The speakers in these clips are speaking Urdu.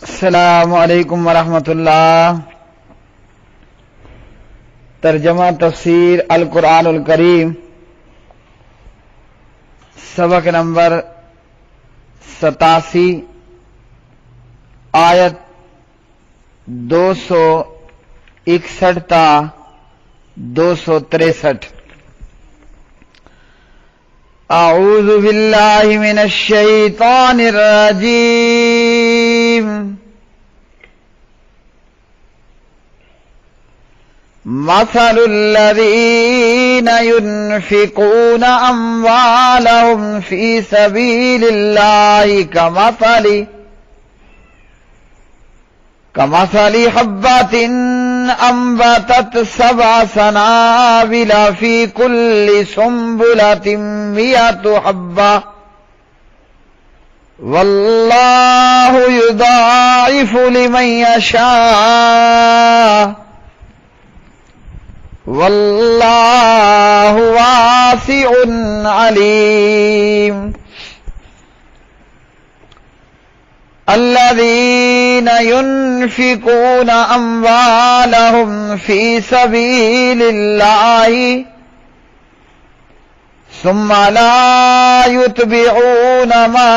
السلام علیکم ورحمۃ اللہ۔ ترجمہ تفسیر القرآن الکریم، سبق نمبر 87، آیت 261 تا 263۔ اعوذ باللہ من الشیطان الرجیم۔ مثل الذین ينفقون اموالهم فی سبیل اللہ کمثل حبۃ انبتت 7 سنابل فی کل سنبلۃ 100 حبۃ واللہ یضاعف لمن یشاء واللہ واسع علیم۔ الذین ينفقون اموالهم فی سبیل اللہ ثم لا يتبعون ما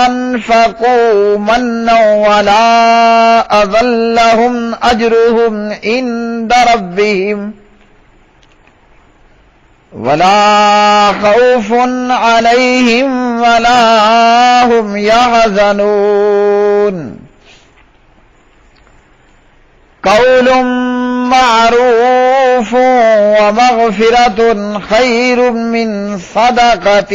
انفقوا منا ولا اذى لهم اجرهم عند ربهم ولا خوف عليهم ولا هم يحزنون۔ قول معروف ومغفرة خير من صدقة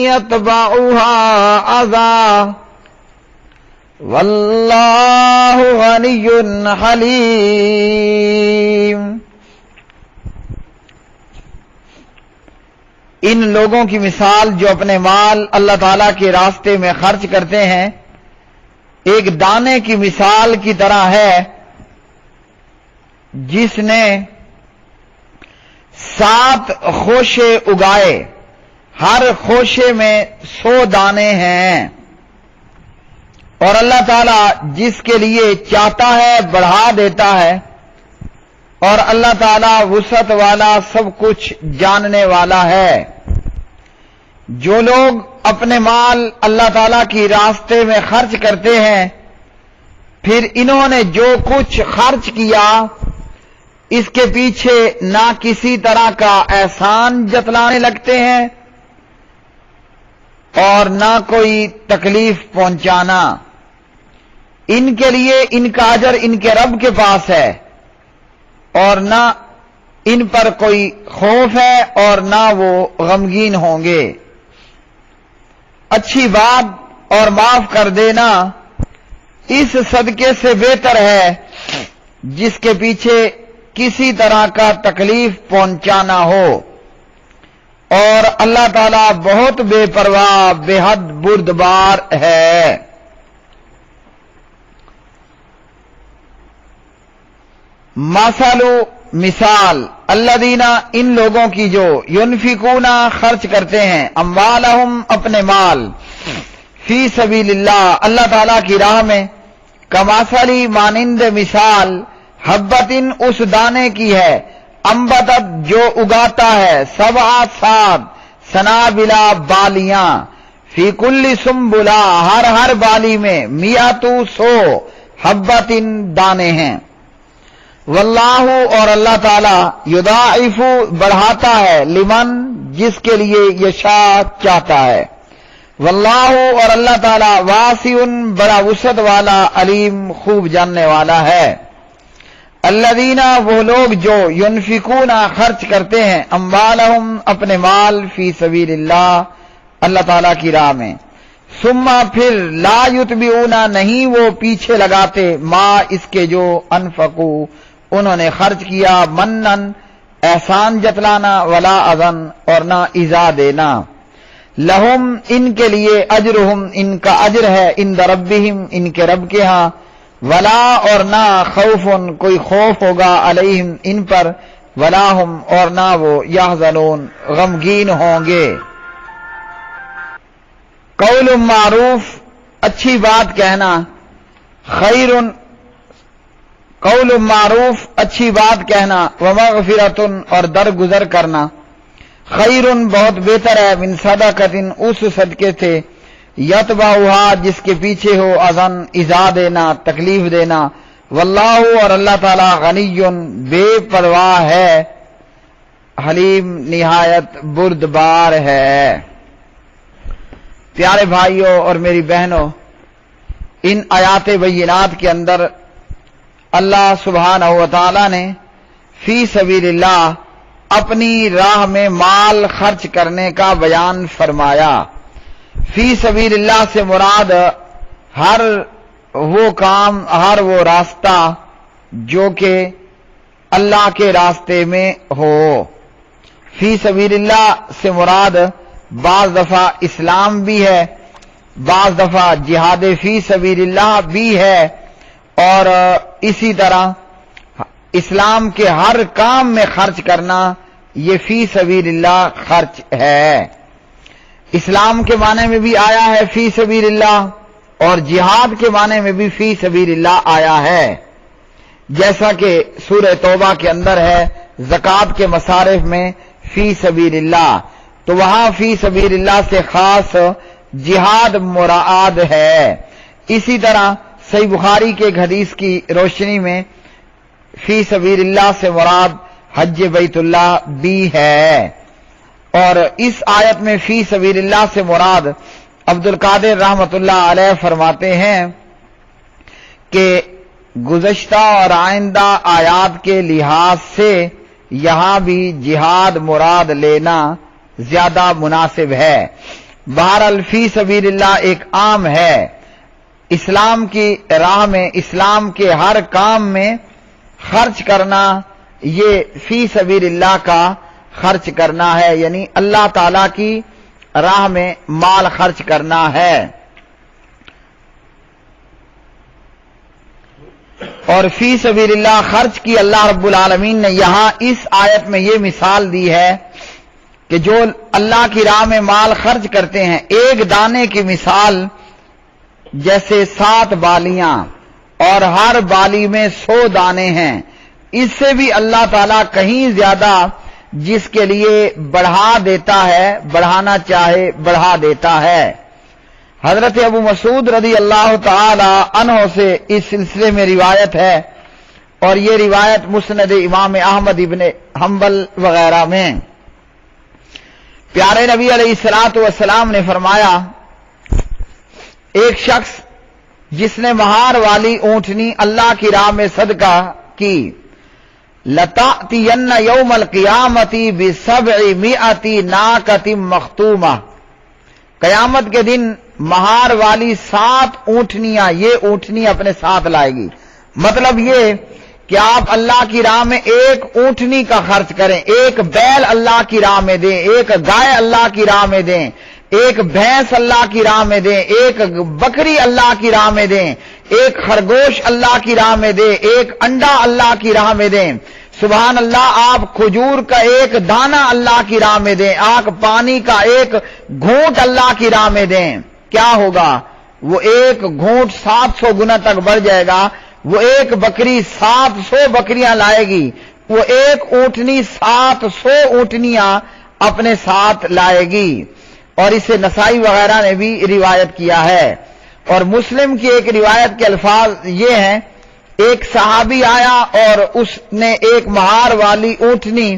يتبعها أذى واللہ غنی حلیم۔ ان لوگوں کی مثال جو اپنے مال اللہ تعالیٰ کے راستے میں خرچ کرتے ہیں ایک دانے کی مثال کی طرح ہے جس نے 7 خوشے اگائے، ہر خوشے میں 100 دانے ہیں، اور اللہ تعالیٰ جس کے لیے چاہتا ہے بڑھا دیتا ہے، اور اللہ تعالیٰ وسعت والا سب کچھ جاننے والا ہے۔ جو لوگ اپنے مال اللہ تعالیٰ کی راستے میں خرچ کرتے ہیں، پھر انہوں نے جو کچھ خرچ کیا اس کے پیچھے نہ کسی طرح کا احسان جتلانے لگتے ہیں اور نہ کوئی تکلیف پہنچانا، ان کے لیے ان کا اجر ان کے رب کے پاس ہے، اور نہ ان پر کوئی خوف ہے اور نہ وہ غمگین ہوں گے۔ اچھی بات اور معاف کر دینا اس صدقے سے بہتر ہے جس کے پیچھے کسی طرح کا تکلیف پہنچانا ہو، اور اللہ تعالیٰ بہت بے پرواہ بے حد بردبار ہے۔ مثال الذین ان لوگوں کی جو ينفقون خرچ کرتے ہیں اموالہم اپنے مال فی سبیل اللہ اللہ تعالیٰ کی راہ میں کمثل مانند مثال حبۃ اس دانے کی ہے انبتت جو اگاتا ہے 7 سنابلا بالیاں فی کل سنبلہ ہر بالی میں 100 حبۃ دانے ہیں، واللہ اور اللہ تعالیٰ یضاعف بڑھاتا ہے لمن جس کے لیے یشاء چاہتا ہے، واللہ اور اللہ تعالیٰ واسع بڑا وسعت والا علیم خوب جاننے والا ہے۔ الذین وہ لوگ جو ينفقون خرچ کرتے ہیں اموالہم اپنے مال فی سبیل اللہ اللہ تعالیٰ کی راہ میں، ثم پھر لا یتبعون نہیں وہ پیچھے لگاتے ما اس کے جو انفقوا انہوں نے خرچ کیا منن احسان جتلانا ولا اذن اور نہ ایذا دینا، لہم ان کے لیے اجرہم ان کا اجر ہے عند ربہم ان کے رب کے ہاں، ولا اور نہ خوف کوئی خوف ہوگا علیہم ان پر، ولا ہم اور نہ وہ یحزنون غمگین ہوں گے۔ قول معروف اچھی بات کہنا، خیر قول معروف اچھی بات کہنا، ومغفرۃ اور درگزر کرنا، خیر بہت بہتر ہے، من صدقۃ اس صدقے سے، یتبعھا جس کے پیچھے ہو اذن ایذا دینا، تکلیف دینا، واللہ اور اللہ تعالی غنی بے پرواہ ہے، حلیم نہایت بردبار ہے۔ پیارے بھائیوں اور میری بہنوں، ان آیات بینات کے اندر اللہ سبحانہ و تعالی نے فی سبیل اللہ اپنی راہ میں مال خرچ کرنے کا بیان فرمایا۔ فی سبیل اللہ سے مراد ہر وہ کام، ہر وہ راستہ جو کہ اللہ کے راستے میں ہو۔ فی سبیل اللہ سے مراد بعض دفعہ اسلام بھی ہے، بعض دفعہ جہاد فی سبیل اللہ بھی ہے، اور اسی طرح اسلام کے ہر کام میں خرچ کرنا یہ فی سبیل اللہ خرچ ہے۔ اسلام کے معنی میں بھی آیا ہے فی سبیل اللہ، اور جہاد کے معنی میں بھی فی سبیل اللہ آیا ہے، جیسا کہ سورہ توبہ کے اندر ہے زکوٰۃ کے مصارف میں فی سبیل اللہ، تو وہاں فی سبیل اللہ سے خاص جہاد مراد ہے۔ اسی طرح صحیح بخاری کے ایک حدیث کی روشنی میں فی سبیل اللہ سے مراد حج بیت اللہ بھی ہے، اور اس آیت میں فی سبیل اللہ سے مراد عبد القادر رحمۃ اللہ علیہ فرماتے ہیں کہ گزشتہ اور آئندہ آیات کے لحاظ سے یہاں بھی جہاد مراد لینا زیادہ مناسب ہے۔ بہرحال فی سبیل اللہ ایک عام ہے، اسلام کی راہ میں، اسلام کے ہر کام میں خرچ کرنا یہ فی سبیل اللہ کا خرچ کرنا ہے، یعنی اللہ تعالی کی راہ میں مال خرچ کرنا ہے۔ اور فی سبیل اللہ خرچ کی اللہ رب العالمین نے یہاں اس آیت میں یہ مثال دی ہے کہ جو اللہ کی راہ میں مال خرچ کرتے ہیں، ایک دانے کی مثال جیسے 7 بالیاں اور ہر بالی میں 100 دانے ہیں، اس سے بھی اللہ تعالیٰ کہیں زیادہ جس کے لیے بڑھا دیتا ہے، بڑھانا چاہے بڑھا دیتا ہے۔ حضرت ابو مسعود رضی اللہ تعالی عنہ سے اس سلسلے میں روایت ہے، اور یہ روایت مسند امام احمد ابن حنبل وغیرہ میں۔ پیارے نبی علیہ الصلوۃ والسلام نے فرمایا، ایک شخص جس نے مہار والی اونٹنی اللہ کی راہ میں صدقہ کی، لَتَأْتِيَنَّ يَوْمَ الْقِيَامَةِ بِسَبْعِمِائَةِ نَاقَةٍ مَخْتُومَةٍ، قیامت کے دن مہار والی 7 اونٹنیاں، یہ اونٹنی اپنے ساتھ لائے گی۔ مطلب یہ کہ آپ اللہ کی راہ میں ایک اونٹنی کا خرچ کریں، ایک بیل اللہ کی راہ میں دیں، ایک گائے اللہ کی راہ میں دیں، ایک بھینس اللہ کی راہ میں دیں، ایک بکری اللہ کی راہ میں دیں، ایک خرگوش اللہ کی راہ میں دیں، ایک انڈا اللہ کی راہ میں دیں، سبحان اللہ، آپ کھجور کا ایک دانہ اللہ کی راہ میں دیں، آپ پانی کا ایک گھونٹ اللہ کی راہ میں دیں، کیا ہوگا؟ وہ ایک گھونٹ 700 گنا تک بڑھ جائے گا، وہ ایک بکری 700 بکریاں لائے گی، وہ ایک اونٹنی 700 اونٹنیاں اپنے ساتھ لائے گی۔ اور اسے نسائی وغیرہ نے بھی روایت کیا ہے۔ اور مسلم کی ایک روایت کے الفاظ یہ ہیں، ایک صحابی آیا اور اس نے ایک مہار والی اونٹنی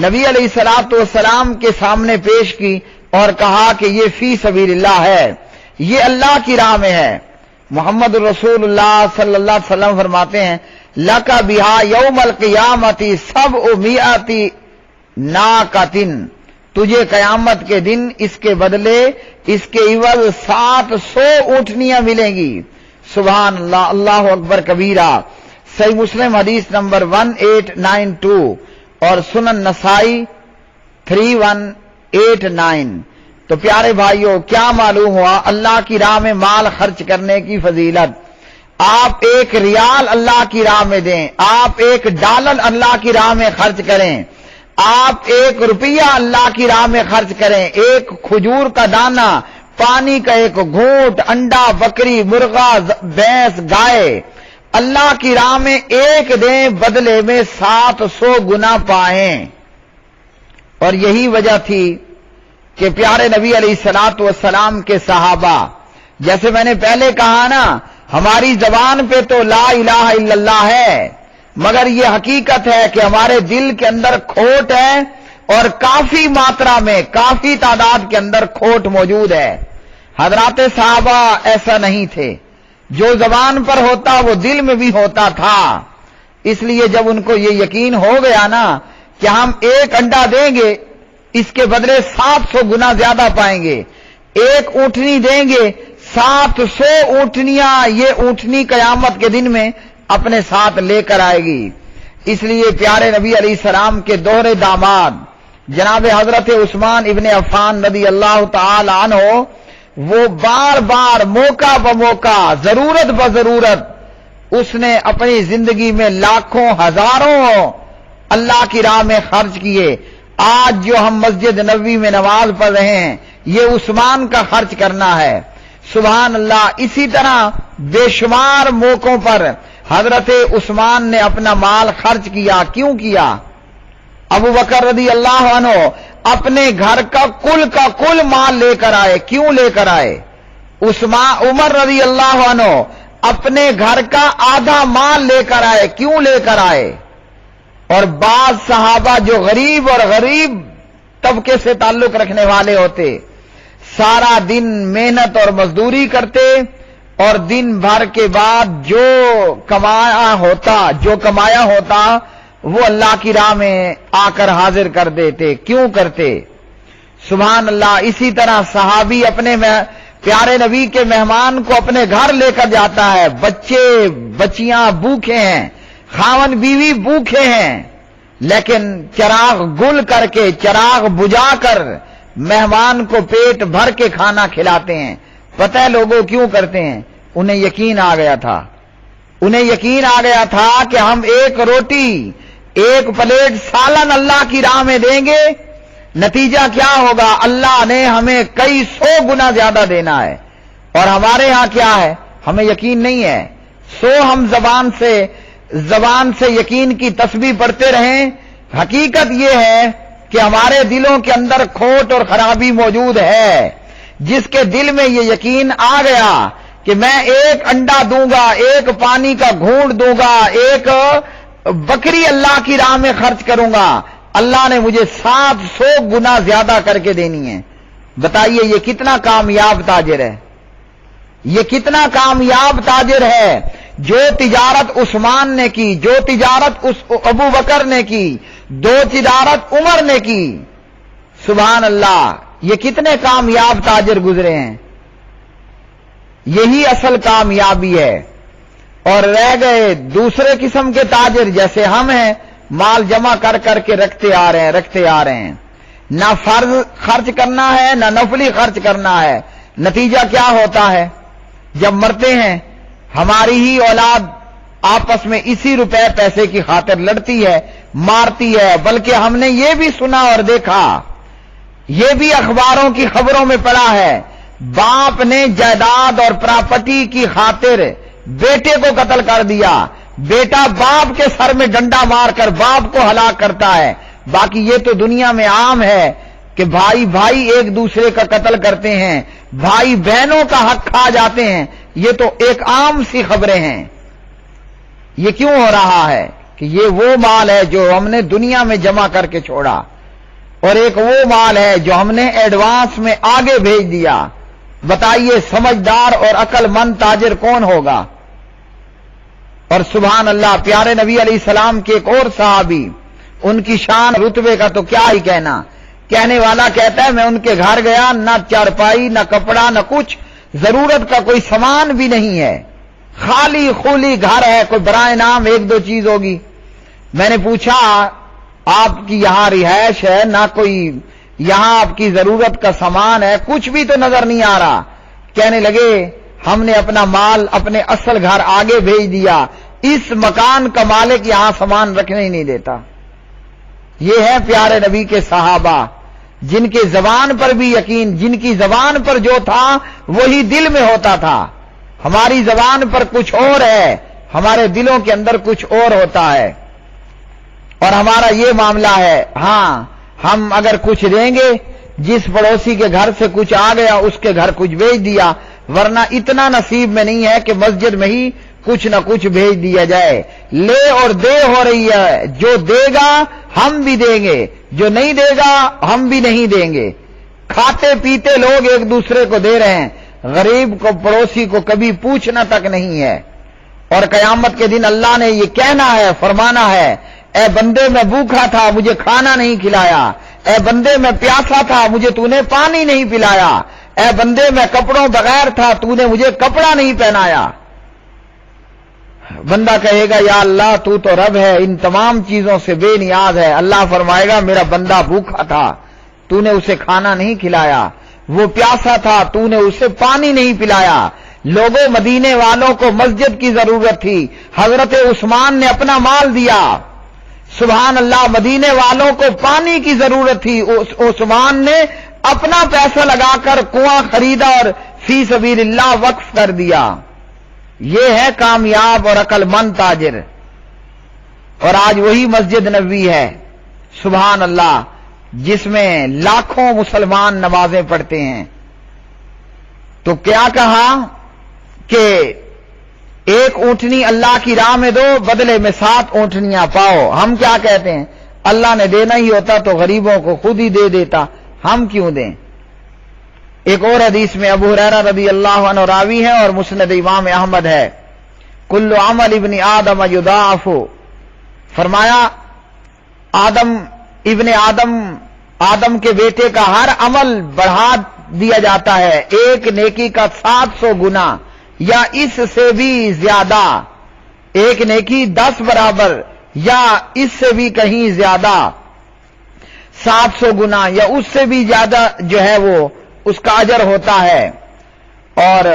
نبی علیہ الصلوۃ والسلام کے سامنے پیش کی اور کہا کہ یہ فی سبیل اللہ ہے، یہ اللہ کی راہ میں ہے۔ محمد رسول اللہ صلی اللہ علیہ وسلم فرماتے ہیں، لَكَ بِهَا يَوْمَ الْقِيَامَةِ سَبْعُمِائَةِ نَاقَةٍ، تجھے قیامت کے دن اس کے بدلے، اس کے عوض 700 اونٹنیاں ملیں گی۔ سبحان اللہ، اللہ اکبر کبیرہ۔ صحیح مسلم حدیث نمبر 1892 اور سنن نسائی 3189۔ تو پیارے بھائیوں، کیا معلوم ہوا اللہ کی راہ میں مال خرچ کرنے کی فضیلت؟ آپ ایک ریال اللہ کی راہ میں دیں، آپ ایک ڈالر اللہ کی راہ میں خرچ کریں، آپ 1 روپیہ اللہ کی راہ میں خرچ کریں، ایک کھجور کا دانہ پانی کا ایک گھونٹ، انڈا، بکری، مرغا، بھینس، گائے اللہ کی راہ میں ایک دیں، بدلے میں 700 گنا پائیں۔ اور یہی وجہ تھی کہ پیارے نبی علیہ الصلوۃ والسلام کے صحابہ، جیسے میں نے پہلے کہا نا، ہماری زبان پہ تو لا الہ الا اللہ ہے، مگر یہ حقیقت ہے کہ ہمارے دل کے اندر کھوٹ ہے، اور کافی ماترا میں، کافی تعداد کے اندر کھوٹ موجود ہے۔ حضرات صحابہ ایسا نہیں تھے، جو زبان پر ہوتا وہ دل میں بھی ہوتا تھا۔ اس لیے جب ان کو یہ یقین ہو گیا نا کہ ہم ایک انڈا دیں گے، اس کے بدلے 700 گنا زیادہ پائیں گے، ایک اونٹنی دیں گے، 700 اونٹنیاں یہ اونٹنی قیامت کے دن میں اپنے ساتھ لے کر آئے گی۔ اس لیے پیارے نبی علیہ السلام کے دوہرے داماد جناب حضرت عثمان ابن عفان رضی اللہ تعالی عنہ، وہ بار بار موقع بموقع، ضرورت بضرورت، اس نے اپنی زندگی میں لاکھوں ہزاروں اللہ کی راہ میں خرچ کیے۔ آج جو ہم مسجد نبوی میں نماز پڑھ رہے ہیں، یہ عثمان کا خرچ کرنا ہے۔ سبحان اللہ۔ اسی طرح بے شمار موقعوں پر حضرت عثمان نے اپنا مال خرچ کیا۔ کیوں کیا؟ ابو بکر رضی اللہ عنہ اپنے گھر کا کل مال لے کر آئے۔ کیوں لے کر آئے؟ عمر رضی اللہ عنہ اپنے گھر کا آدھا مال لے کر آئے۔ کیوں لے کر آئے؟ اور بعض صحابہ جو غریب طبقے سے تعلق رکھنے والے ہوتے، سارا دن محنت اور مزدوری کرتے، اور دن بھر کے بعد جو کمایا ہوتا وہ اللہ کی راہ میں آ کر حاضر کر دیتے۔ کیوں کرتے؟ سبحان اللہ۔ اسی طرح صحابی اپنے پیارے نبی کے مہمان کو اپنے گھر لے کر جاتا ہے، بچے بچیاں بھوکے ہیں، خاون بیوی بھوکے ہیں، لیکن چراغ گل کر کے، چراغ بجھا کر مہمان کو پیٹ بھر کے کھانا کھلاتے ہیں۔ پتہ ہے لوگوں کیوں کرتے ہیں؟ انہیں یقین آ گیا تھا، کہ ہم ایک روٹی، ایک پلیٹ سالن اللہ کی راہ میں دیں گے، نتیجہ کیا ہوگا؟ اللہ نے ہمیں کئی 100 گنا زیادہ دینا ہے۔ اور ہمارے ہاں کیا ہے؟ ہمیں یقین نہیں ہے۔ ہم زبان سے یقین کی تسبیح پڑھتے رہیں، حقیقت یہ ہے کہ ہمارے دلوں کے اندر کھوٹ اور خرابی موجود ہے۔ جس کے دل میں یہ یقین آ گیا کہ میں ایک انڈا دوں گا، ایک پانی کا گھونٹ دوں گا، ایک بکری اللہ کی راہ میں خرچ کروں گا، اللہ نے مجھے 700 گنا زیادہ کر کے دینی ہے۔ بتائیے یہ کتنا کامیاب تاجر ہے، یہ کتنا کامیاب تاجر ہے۔ جو تجارت عثمان نے کی، جو تجارت ابو بکر نے کی، جو تجارت عمر نے کی، سبحان اللہ، یہ کتنے کامیاب تاجر گزرے ہیں۔ یہی اصل کامیابی ہے۔ اور رہ گئے دوسرے قسم کے تاجر جیسے ہم ہیں، مال جمع کر کر کے رکھتے آ رہے ہیں، نہ فرض خرچ کرنا ہے، نہ نفلی خرچ کرنا ہے۔ نتیجہ کیا ہوتا ہے؟ جب مرتے ہیں ہماری ہی اولاد آپس میں اسی روپے پیسے کی خاطر لڑتی ہے، مارتی ہے۔ بلکہ ہم نے یہ بھی سنا اور دیکھا، یہ بھی اخباروں کی خبروں میں پڑھا ہے، باپ نے جائیداد اور پراپرٹی کی خاطر بیٹے کو قتل کر دیا، بیٹا باپ کے سر میں ڈنڈا مار کر باپ کو ہلاک کرتا ہے۔ باقی یہ تو دنیا میں عام ہے کہ بھائی ایک دوسرے کا قتل کرتے ہیں، بھائی بہنوں کا حق کھا جاتے ہیں۔ یہ تو ایک عام سی خبریں ہیں۔ یہ کیوں ہو رہا ہے؟ کہ یہ وہ مال ہے جو ہم نے دنیا میں جمع کر کے چھوڑا، اور ایک وہ مال ہے جو ہم نے ایڈوانس میں آگے بھیج دیا۔ بتائیے سمجھدار اور عقل مند تاجر کون ہوگا؟ اور سبحان اللہ، پیارے نبی علیہ السلام کے ایک اور صحابی، ان کی شان رتبے کا تو کیا ہی کہنا۔ کہنے والا کہتا ہے میں ان کے گھر گیا، نہ چارپائی، نہ کپڑا، نہ کچھ، ضرورت کا کوئی سامان بھی نہیں ہے، خالی خولی گھر ہے، کوئی برائے نام ایک دو چیز ہوگی۔ میں نے پوچھا آپ کی یہاں رہائش ہے، نہ کوئی یہاں آپ کی ضرورت کا سامان ہے، کچھ بھی تو نظر نہیں آ رہا۔ کہنے لگے ہم نے اپنا مال اپنے اصل گھر آگے بھیج دیا، اس مکان کا مالک یہاں سامان رکھنے ہی نہیں دیتا۔ یہ ہے پیارے نبی کے صحابہ جن کے زبان پر بھی یقین، جن کی زبان پر جو تھا وہی دل میں ہوتا تھا۔ ہماری زبان پر کچھ اور ہے، ہمارے دلوں کے اندر کچھ اور ہوتا ہے، اور ہمارا یہ معاملہ ہے۔ ہاں، ہم اگر کچھ دیں گے، جس پڑوسی کے گھر سے کچھ آ گیا اس کے گھر کچھ بھیج دیا، ورنہ اتنا نصیب میں نہیں ہے کہ مسجد میں ہی کچھ نہ کچھ بھیج دیا جائے۔ لے اور دے ہو رہی ہے، جو دے گا ہم بھی دیں گے، جو نہیں دے گا ہم بھی نہیں دیں گے۔ کھاتے پیتے لوگ ایک دوسرے کو دے رہے ہیں، غریب کو، پڑوسی کو کبھی پوچھنا تک نہیں ہے۔ اور قیامت کے دن اللہ نے یہ کہنا ہے، فرمانا ہے، اے بندے میں بھوکا تھا مجھے کھانا نہیں کھلایا، اے بندے میں پیاسا تھا مجھے تو نے پانی نہیں پلایا، اے بندے میں کپڑوں بغیر تھا تو نے مجھے کپڑا نہیں پہنایا۔ بندہ کہے گا یا اللہ تو رب ہے، ان تمام چیزوں سے بے نیاز ہے۔ اللہ فرمائے گا میرا بندہ بھوکا تھا تو نے اسے کھانا نہیں کھلایا، وہ پیاسا تھا تو نے اسے پانی نہیں پلایا۔ لوگوں، مدینے والوں کو مسجد کی ضرورت تھی، حضرت عثمان نے اپنا مال دیا۔ سبحان اللہ، مدینے والوں کو پانی کی ضرورت تھی، عثمان نے اپنا پیسہ لگا کر کنواں خریدا اور فی سبیل اللہ وقف کر دیا۔ یہ ہے کامیاب اور عقل مند تاجر۔ اور آج وہی مسجد نبوی ہے، سبحان اللہ، جس میں لاکھوں مسلمان نمازیں پڑھتے ہیں۔ تو کیا کہا کہ ایک اونٹنی اللہ کی راہ میں دو، بدلے میں 7 اونٹنیاں پاؤ۔ ہم کیا کہتے ہیں؟ اللہ نے دینا ہی ہوتا تو غریبوں کو خود ہی دے دیتا، ہم کیوں دیں؟ ایک اور حدیث میں ابو ہریرہ رضی اللہ عنہ راوی ہے اور مسند امام احمد ہے، کل عمل ابن آدم یضاعف، فرمایا آدم کے بیٹے کا ہر عمل بڑھا دیا جاتا ہے، ایک نیکی کا 700 گنا یا اس سے بھی زیادہ، ایک نیکی 10 برابر یا اس سے بھی کہیں زیادہ، 700 گنا یا اس سے بھی زیادہ جو ہے وہ اس کا اجر ہوتا ہے۔ اور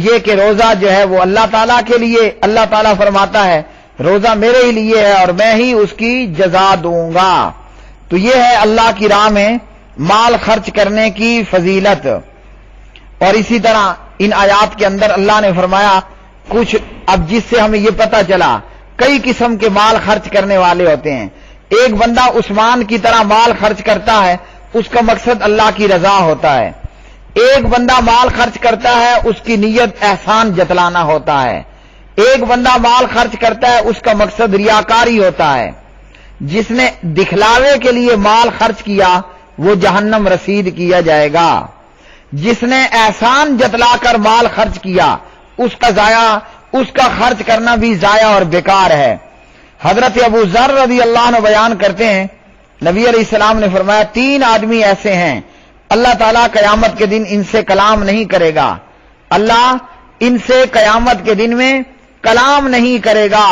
یہ کہ روزہ جو ہے وہ اللہ تعالیٰ کے لیے، اللہ تعالیٰ فرماتا ہے روزہ میرے ہی لیے ہے اور میں ہی اس کی جزا دوں گا۔ تو یہ ہے اللہ کی راہ میں مال خرچ کرنے کی فضیلت۔ اور اسی طرح ان آیات کے اندر اللہ نے فرمایا کچھ، اب جس سے ہمیں یہ پتہ چلا کئی قسم کے مال خرچ کرنے والے ہوتے ہیں۔ ایک بندہ عثمان کی طرح مال خرچ کرتا ہے، اس کا مقصد اللہ کی رضا ہوتا ہے۔ ایک بندہ مال خرچ کرتا ہے، اس کی نیت احسان جتلانا ہوتا ہے۔ ایک بندہ مال خرچ کرتا ہے، اس کا مقصد ریاکاری ہوتا ہے۔ جس نے دکھلاوے کے لیے مال خرچ کیا وہ جہنم رسید کیا جائے گا۔ جس نے احسان جتلا کر مال خرچ کیا اس کا خرچ کرنا بھی ضائع اور بیکار ہے۔ حضرت ابو ذر رضی اللہ عنہ بیان کرتے ہیں، نبی علیہ السلام نے فرمایا 3 آدمی ایسے ہیں اللہ تعالیٰ قیامت کے دن ان سے کلام نہیں کرے گا، اللہ ان سے قیامت کے دن میں کلام نہیں کرے گا،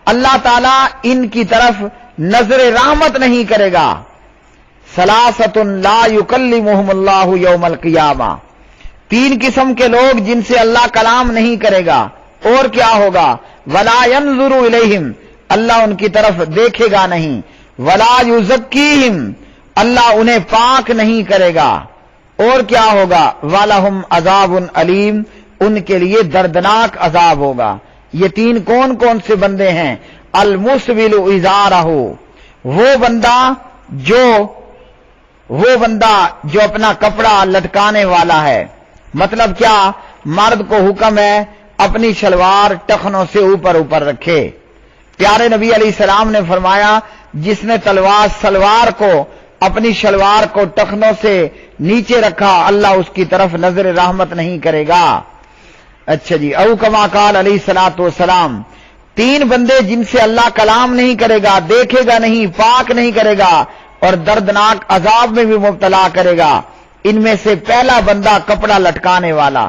اللہ تعالیٰ ان کی طرف نظر رحمت نہیں کرے گا۔ ثلاثۃ لا یکلمہم اللہ یوم القیامہ، 3 قسم کے لوگ جن سے اللہ کلام نہیں کرے گا۔ اور کیا ہوگا؟ ولا ینظر الیہم، اللہ ان کی طرف دیکھے گا نہیں، ولا یزکیہم، اللہ انہیں پاک نہیں کرے گا۔ اور کیا ہوگا؟ وَلَهُمْ عَذَابٌ علیم، ان کے لیے دردناک عذاب ہوگا۔ یہ 3 کون کون سے بندے ہیں؟ المسبل ازارہ، وہ بندہ جو اپنا کپڑا لٹکانے والا ہے۔ مطلب کیا؟ مرد کو حکم ہے اپنی شلوار ٹخنوں سے اوپر رکھے۔ پیارے نبی علیہ السلام نے فرمایا جس نے سلوار کو، اپنی شلوار کو ٹخنوں سے نیچے رکھا اللہ اس کی طرف نظر رحمت نہیں کرے گا۔ اچھا جی، او کما قال علیہ الصلوۃ والسلام، 3 بندے جن سے اللہ کلام نہیں کرے گا، دیکھے گا نہیں، پاک نہیں کرے گا اور دردناک عذاب میں بھی مبتلا کرے گا۔ ان میں سے پہلا بندہ کپڑا لٹکانے والا،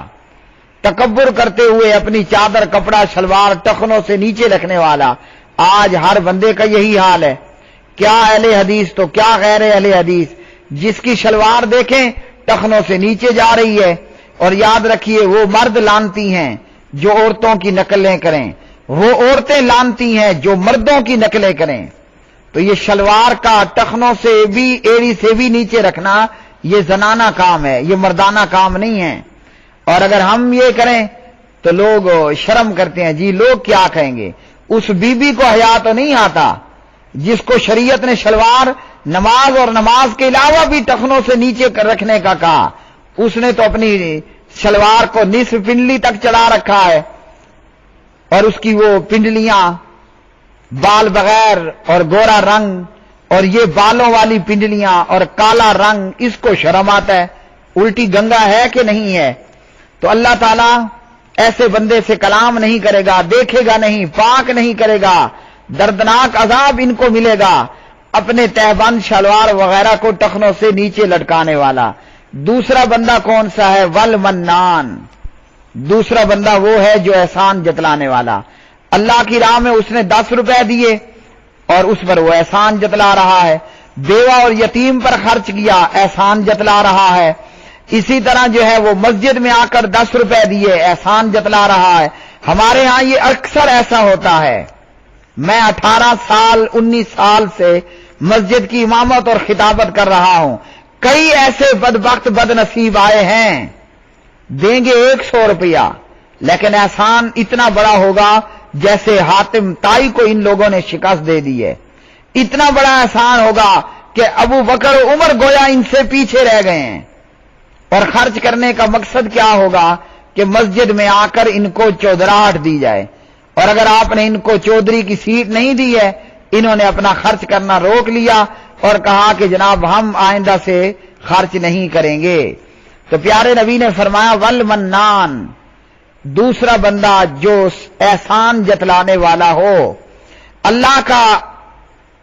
تکبر کرتے ہوئے اپنی چادر، کپڑا، شلوار ٹخنوں سے نیچے رکھنے والا۔ آج ہر بندے کا یہی حال ہے، کیا اہل حدیث تو کیا غیر اہل حدیث، جس کی شلوار دیکھیں ٹخنوں سے نیچے جا رہی ہے۔ اور یاد رکھیے وہ مرد لانتی ہیں جو عورتوں کی نقلیں کریں، وہ عورتیں لانتی ہیں جو مردوں کی نقلیں کریں۔ تو یہ شلوار کا ٹخنوں سے بھی، ایڑی سے بھی نیچے رکھنا یہ زنانہ کام ہے، یہ مردانہ کام نہیں ہے۔ اور اگر ہم یہ کریں تو لوگ شرم کرتے ہیں، جی لوگ کیا کہیں گے۔ اس بی بی کو حیا تو نہیں آتا جس کو شریعت نے شلوار نماز اور نماز کے علاوہ بھی ٹخنوں سے نیچے رکھنے کا کہا، اس نے تو اپنی شلوار کو نصف پنڈلی تک چڑھا رکھا ہے، اور اس کی وہ پنڈلیاں بال بغیر اور گورا رنگ، اور یہ بالوں والی پنڈلیاں اور کالا رنگ، اس کو شرم آتا ہے۔ الٹی گنگا ہے کہ نہیں ہے؟ تو اللہ تعالیٰ ایسے بندے سے کلام نہیں کرے گا، دیکھے گا نہیں، پاک نہیں کرے گا، دردناک عذاب ان کو ملے گا، اپنے تہبند شلوار وغیرہ کو ٹخنوں سے نیچے لٹکانے والا۔ دوسرا بندہ کون سا ہے؟ والمنان، دوسرا بندہ وہ ہے جو احسان جتلانے والا۔ اللہ کی راہ میں اس نے 10 روپے دیے اور اس پر وہ احسان جتلا رہا ہے، بیوہ اور یتیم پر خرچ کیا، احسان جتلا رہا ہے۔ اسی طرح جو ہے وہ مسجد میں آ کر 10 روپے دیے، احسان جتلا رہا ہے۔ ہمارے ہاں یہ اکثر ایسا ہوتا ہے۔ میں 18 سال 19 سال سے مسجد کی امامت اور خطابت کر رہا ہوں، کئی ایسے بدبخت بد نصیب آئے ہیں، دیں گے 100 روپیہ لیکن احسان اتنا بڑا ہوگا جیسے حاتم طائی کو ان لوگوں نے شکست دے دی ہے۔ اتنا بڑا احسان ہوگا کہ ابو بکر و عمر گویا ان سے پیچھے رہ گئے ہیں۔ اور خرچ کرنے کا مقصد کیا ہوگا کہ مسجد میں آ کر ان کو چودراہٹ دی جائے، اور اگر آپ نے ان کو چودھری کی سیٹ نہیں دی ہے، انہوں نے اپنا خرچ کرنا روک لیا اور کہا کہ جناب ہم آئندہ سے خرچ نہیں کریں گے۔ تو پیارے نبی نے فرمایا والمنان، دوسرا بندہ جو احسان جتلانے والا ہو، اللہ کا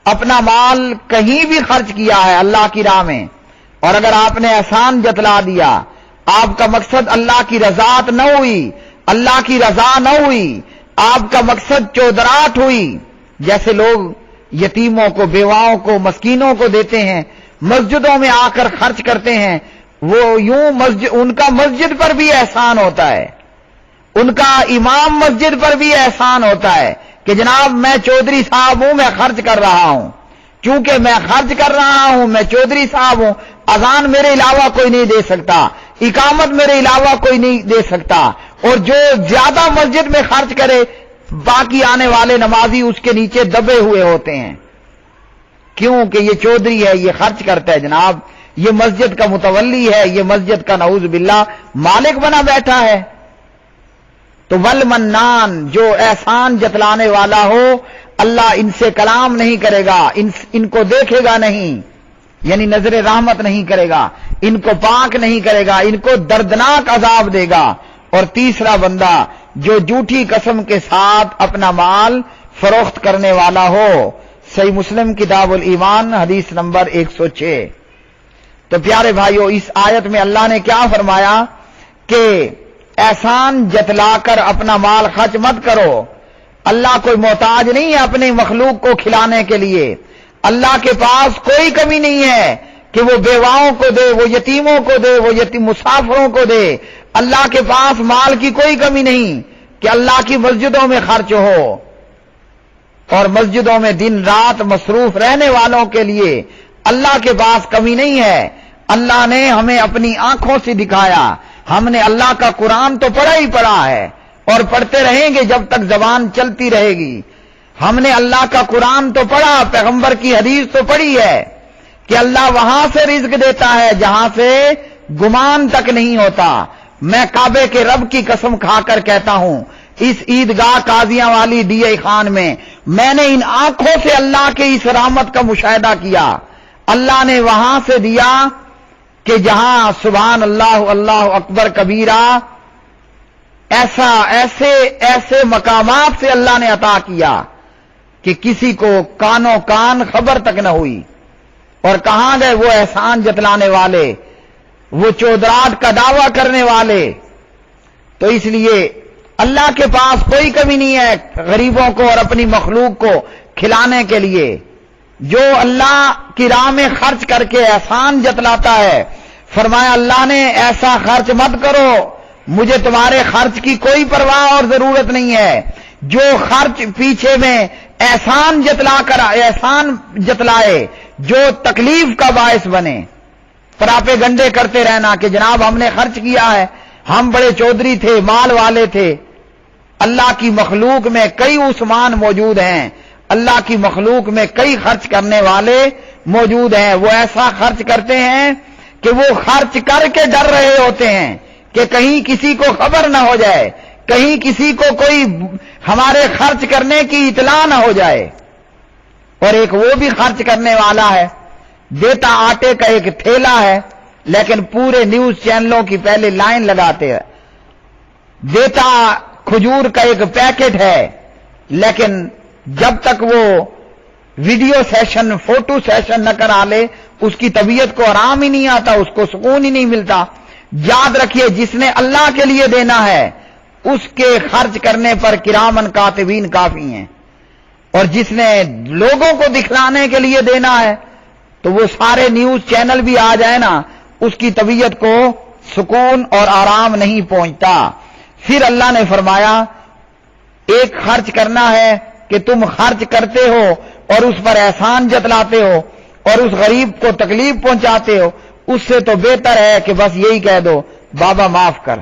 اپنا مال کہیں بھی خرچ کیا ہے اللہ کی راہ میں، اور اگر آپ نے احسان جتلا دیا، آپ کا مقصد اللہ کی رضاعت نہ ہوئی، اللہ کی رضا نہ ہوئی، آپ کا مقصد چودراہٹ ہوئی، جیسے لوگ یتیموں کو، بیواؤں کو، مسکینوں کو دیتے ہیں، مسجدوں میں آ کر خرچ کرتے ہیں، وہ یوں ان کا مسجد پر بھی احسان ہوتا ہے، ان کا امام مسجد پر بھی احسان ہوتا ہے کہ جناب میں چودھری صاحب ہوں، میں خرچ کر رہا ہوں، چونکہ میں خرچ کر رہا ہوں، میں چودھری صاحب ہوں، اذان میرے علاوہ کوئی نہیں دے سکتا، اقامت میرے علاوہ کوئی نہیں دے سکتا، اور جو زیادہ مسجد میں خرچ کرے باقی آنے والے نمازی اس کے نیچے دبے ہوئے ہوتے ہیں، کیوں کہ یہ چودھری ہے، یہ خرچ کرتا ہے، جناب یہ مسجد کا متولی ہے، یہ مسجد کا نعوذ باللہ مالک بنا بیٹھا ہے۔ تو والمنان، جو احسان جتلانے والا ہو، اللہ ان سے کلام نہیں کرے گا، ان کو دیکھے گا نہیں، یعنی نظر رحمت نہیں کرے گا، ان کو پاک نہیں کرے گا، ان کو دردناک عذاب دے گا۔ اور تیسرا بندہ جو جھوٹی قسم کے ساتھ اپنا مال فروخت کرنے والا ہو، صحیح مسلم کتاب الایمان حدیث نمبر 106۔ تو پیارے بھائیو، اس آیت میں اللہ نے کیا فرمایا کہ احسان جتلا کر اپنا مال خرچ مت کرو۔ اللہ کوئی محتاج نہیں ہے اپنے مخلوق کو کھلانے کے لیے، اللہ کے پاس کوئی کمی نہیں ہے کہ وہ بیواؤں کو دے، وہ یتیموں کو دے، وہ یتیم مسافروں کو دے، اللہ کے پاس مال کی کوئی کمی نہیں کہ اللہ کی مسجدوں میں خرچ ہو، اور مسجدوں میں دن رات مصروف رہنے والوں کے لیے اللہ کے پاس کمی نہیں ہے۔ اللہ نے ہمیں اپنی آنکھوں سے دکھایا، ہم نے اللہ کا قرآن تو پڑھا ہی پڑھا ہے اور پڑھتے رہیں گے جب تک زبان چلتی رہے گی۔ ہم نے اللہ کا قرآن تو پڑھا، پیغمبر کی حدیث تو پڑھی ہے کہ اللہ وہاں سے رزق دیتا ہے جہاں سے گمان تک نہیں ہوتا۔ میں کعبے کے رب کی قسم کھا کر کہتا ہوں، اس عیدگاہ قاضیاں والی ڈی اے خان میں نے ان آنکھوں سے اللہ کے اس رحمت کا مشاہدہ کیا۔ اللہ نے وہاں سے دیا کہ جہاں سبحان اللہ اللہ اکبر کبیرہ، ایسے مقامات سے اللہ نے عطا کیا کہ کسی کو کانوں کان خبر تک نہ ہوئی۔ اور کہاں گئے وہ احسان جتلانے والے، وہ چودراہٹ کا دعویٰ کرنے والے؟ تو اس لیے اللہ کے پاس کوئی کمی نہیں ہے غریبوں کو اور اپنی مخلوق کو کھلانے کے لیے۔ جو اللہ کی راہ میں خرچ کر کے احسان جتلاتا ہے، فرمایا اللہ نے ایسا خرچ مت کرو، مجھے تمہارے خرچ کی کوئی پرواہ اور ضرورت نہیں ہے۔ جو خرچ پیچھے میں احسان جتلائے، جو تکلیف کا باعث بنے، پراپیگنڈے کرتے رہنا کہ جناب ہم نے خرچ کیا ہے، ہم بڑے چودھری تھے، مال والے تھے۔ اللہ کی مخلوق میں کئی عثمان موجود ہیں، اللہ کی مخلوق میں کئی خرچ کرنے والے موجود ہیں۔ وہ ایسا خرچ کرتے ہیں کہ وہ خرچ کر کے ڈر رہے ہوتے ہیں کہ کہیں کسی کو خبر نہ ہو جائے، کہیں کسی کو کوئی ہمارے خرچ کرنے کی اطلاع نہ ہو جائے۔ اور ایک وہ بھی خرچ کرنے والا ہے، دیتا آٹے کا ایک تھیلا ہے لیکن پورے نیوز چینلوں کی پہلے لائن لگاتے ہیں، دیتا کھجور کا ایک پیکٹ ہے لیکن جب تک وہ ویڈیو سیشن، فوٹو سیشن نہ کرا لے اس کی طبیعت کو آرام ہی نہیں آتا، اس کو سکون ہی نہیں ملتا۔ یاد رکھیے جس نے اللہ کے لیے دینا ہے اس کے خرچ کرنے پر کرامن کاتبین کافی ہیں، اور جس نے لوگوں کو دکھلانے کے لیے دینا ہے تو وہ سارے نیوز چینل بھی آ جائے نا، اس کی طبیعت کو سکون اور آرام نہیں پہنچتا۔ پھر اللہ نے فرمایا ایک خرچ کرنا ہے کہ تم خرچ کرتے ہو اور اس پر احسان جتلاتے ہو اور اس غریب کو تکلیف پہنچاتے ہو، اس سے تو بہتر ہے کہ بس یہی کہہ دو بابا معاف کر۔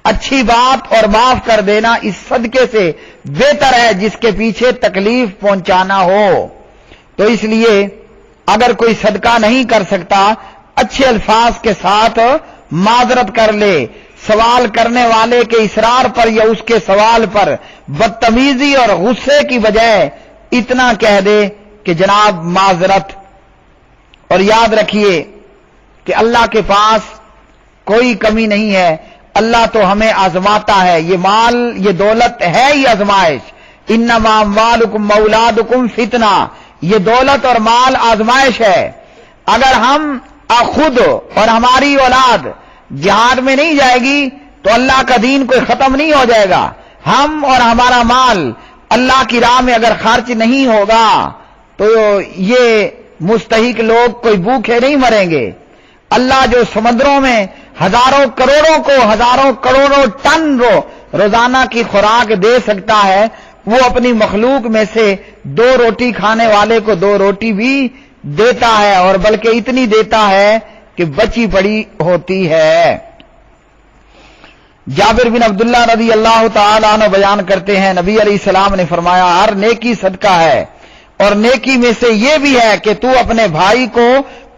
اچھی بات اور معاف کر دینا اس صدقے سے بہتر ہے جس کے پیچھے تکلیف پہنچانا ہو۔ تو اس لیے اگر کوئی صدقہ نہیں کر سکتا اچھے الفاظ کے ساتھ معذرت کر لے، سوال کرنے والے کے اصرار پر یا اس کے سوال پر بدتمیزی اور غصے کی بجائے اتنا کہہ دے کہ جناب معذرت۔ اور یاد رکھیے کہ اللہ کے پاس کوئی کمی نہیں ہے، اللہ تو ہمیں آزماتا ہے۔ یہ مال، یہ دولت ہے ہی آزمائش۔ انما اموالکم واولادکم فتنہ، یہ دولت اور مال آزمائش ہے۔ اگر ہم خود اور ہماری اولاد جہاد میں نہیں جائے گی تو اللہ کا دین کوئی ختم نہیں ہو جائے گا۔ ہم اور ہمارا مال اللہ کی راہ میں اگر خرچ نہیں ہوگا تو یہ مستحق لوگ کوئی بھوکے نہیں مریں گے۔ اللہ جو سمندروں میں ہزاروں کروڑوں کو ہزاروں کروڑوں ٹن روزانہ کی خوراک دے سکتا ہے، وہ اپنی مخلوق میں سے 2 روٹی کھانے والے کو 2 روٹی بھی دیتا ہے، اور بلکہ اتنی دیتا ہے کہ بچی پڑی ہوتی ہے۔ جابر بن عبداللہ رضی اللہ تعالیٰ عنہ بیان کرتے ہیں نبی علیہ السلام نے فرمایا ہر نیکی صدقہ ہے، اور نیکی میں سے یہ بھی ہے کہ تو اپنے بھائی کو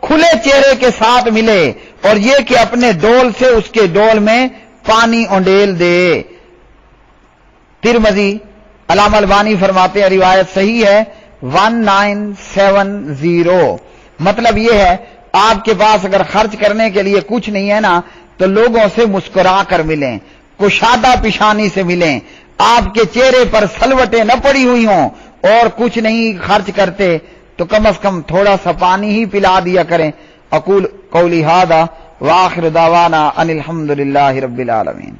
کھلے چہرے کے ساتھ ملے، اور یہ کہ اپنے ڈول سے اس کے ڈول میں پانی اونڈیل دے۔ ترمذی علامہ البانی فرماتے ہیں روایت صحیح ہے 1970۔ مطلب یہ ہے آپ کے پاس اگر خرچ کرنے کے لیے کچھ نہیں ہے نا تو لوگوں سے مسکرا کر ملیں، کشادہ پیشانی سے ملیں، آپ کے چہرے پر سلوٹیں نہ پڑی ہوئی ہوں اور کچھ نہیں خرچ کرتے تو کم از کم تھوڑا سا پانی ہی پلا دیا کریں۔ اقول قولی ھذا وآخر دعوانا ان الحمد للہ رب العالمین۔